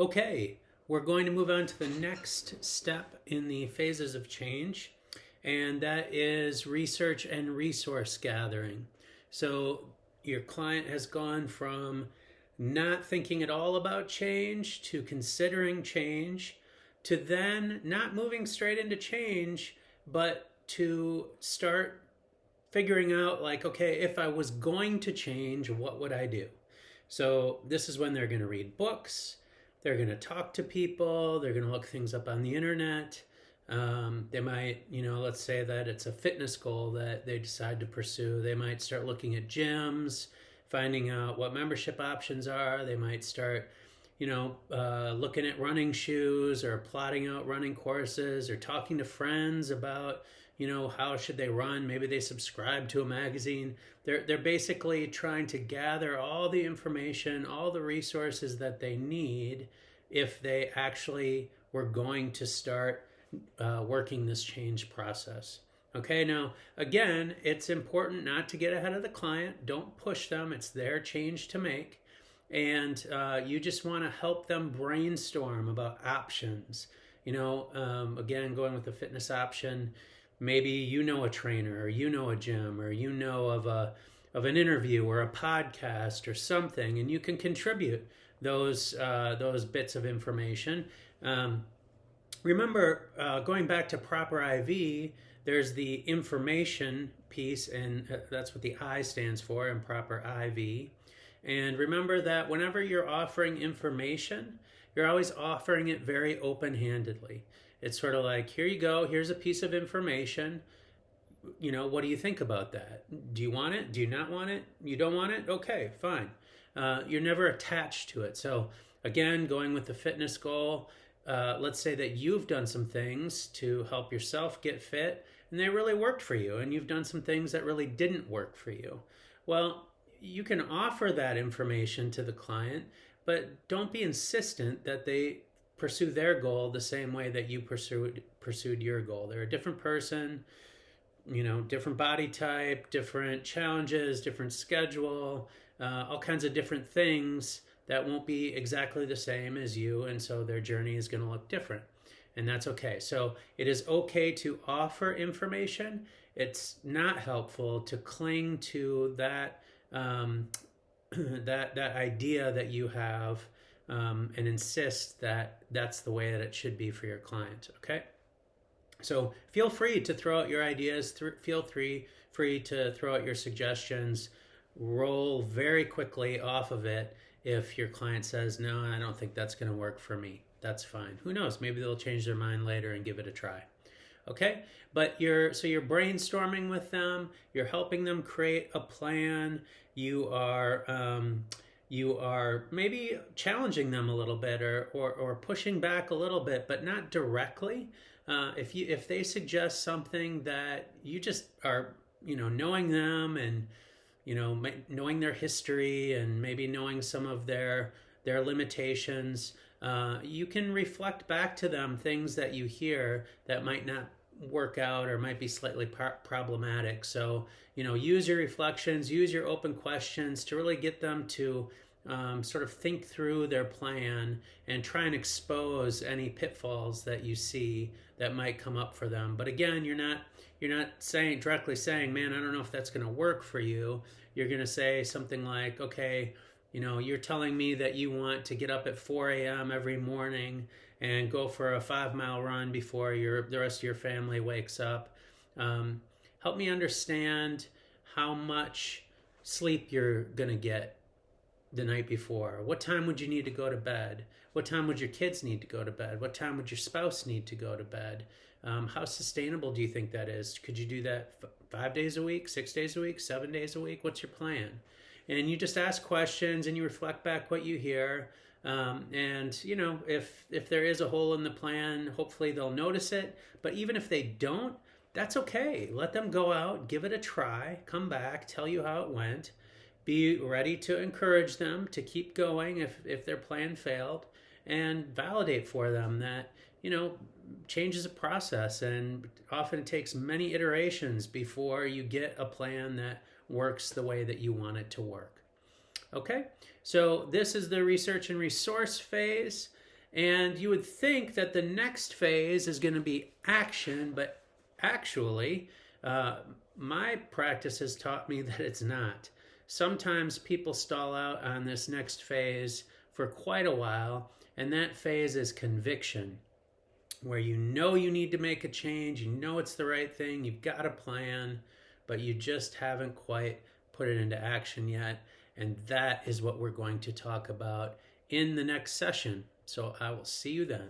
Okay, we're going to move on to the next step in the phases of change, and that is research and resource gathering. So your client has gone from not thinking at all about change to considering change to then not moving straight into change, but to start figuring out, like, okay, if I was going to change, what would I do? So this is when they're going to read books, they're going to talk to people, they're going to look things up on the internet. They might, let's say that it's a fitness goal that they decide to pursue. They might start looking at gyms, finding out what membership options are. They might start, looking at running shoes or plotting out running courses or talking to friends about, how should they run. Maybe they subscribe to a magazine. They're basically trying to gather all the information, all the resources that they need if they actually were going to start working this change process. Okay, now again, it's important not to get ahead of the client. Don't push them. It's their change to make. And you just want to help them brainstorm about options. Again, going with the fitness option, maybe a trainer, or a gym, or of an interview or a podcast or something, and you can contribute those bits of information. Remember, going back to proper IV, there's the information piece, and that's what the I stands for in proper IV. And remember that whenever you're offering information, you're always offering it very open-handedly. It's sort of like, here you go, here's a piece of information. What do you think about that? Do you want it? Do you not want it? You don't want it? Okay, fine. You're never attached to it. So again, going with the fitness goal, let's say that you've done some things to help yourself get fit and they really worked for you, and you've done some things that really didn't work for you. Well, you can offer that information to the client, but don't be insistent that they pursue their goal the same way that you pursued your goal. They're a different person, different body type, different challenges, different schedule, all kinds of different things that won't be exactly the same as you, and so their journey is going to look different, and that's okay. So it is okay to offer information. It's not helpful to cling to that that idea that you have, and insist that that's the way that it should be for your client. Okay, so feel free to throw out your ideas. Feel free to throw out your suggestions. Roll very quickly off of it. If your client says, no, I don't think that's going to work for me, that's fine. Who knows? Maybe they'll change their mind later and give it a try. Okay, but you're brainstorming with them. You're helping them create a plan. You are maybe challenging them a little bit, or pushing back a little bit, but not directly. If they suggest something that you just are, knowing them, and knowing their history, and maybe knowing some of their limitations, you can reflect back to them things that you hear that might not work out or might be slightly problematic. So, use your reflections, use your open questions to really get them to sort of think through their plan and try and expose any pitfalls that you see that might come up for them. But again, you're not directly saying, man, I don't know if that's going to work for you. You're going to say something like, okay, you're telling me that you want to get up at 4 a.m. every morning and go for a 5-mile run before the rest of your family wakes up. Help me understand how much sleep you're going to get the night before. What time would you need to go to bed? What time would your kids need to go to bed? What time would your spouse need to go to bed? How sustainable do you think that is? Could you do that 5 days a week, 6 days a week, 7 days a week? What's your plan? And you just ask questions and you reflect back what you hear. And if there is a hole in the plan, hopefully they'll notice it. But even if they don't, that's okay. Let them go out, give it a try, come back, tell you how it went. Be ready to encourage them to keep going if their plan failed, and validate for them that, change is a process, and often it takes many iterations before you get a plan that works the way that you want it to work. Okay, so this is the research and resource phase. And you would think that the next phase is going to be action, but actually, my practice has taught me that it's not. Sometimes people stall out on this next phase for quite a while, and that phase is conviction, where you know you need to make a change, you know it's the right thing, you've got a plan, but you just haven't quite put it into action yet. And that is what we're going to talk about in the next session. So I will see you then.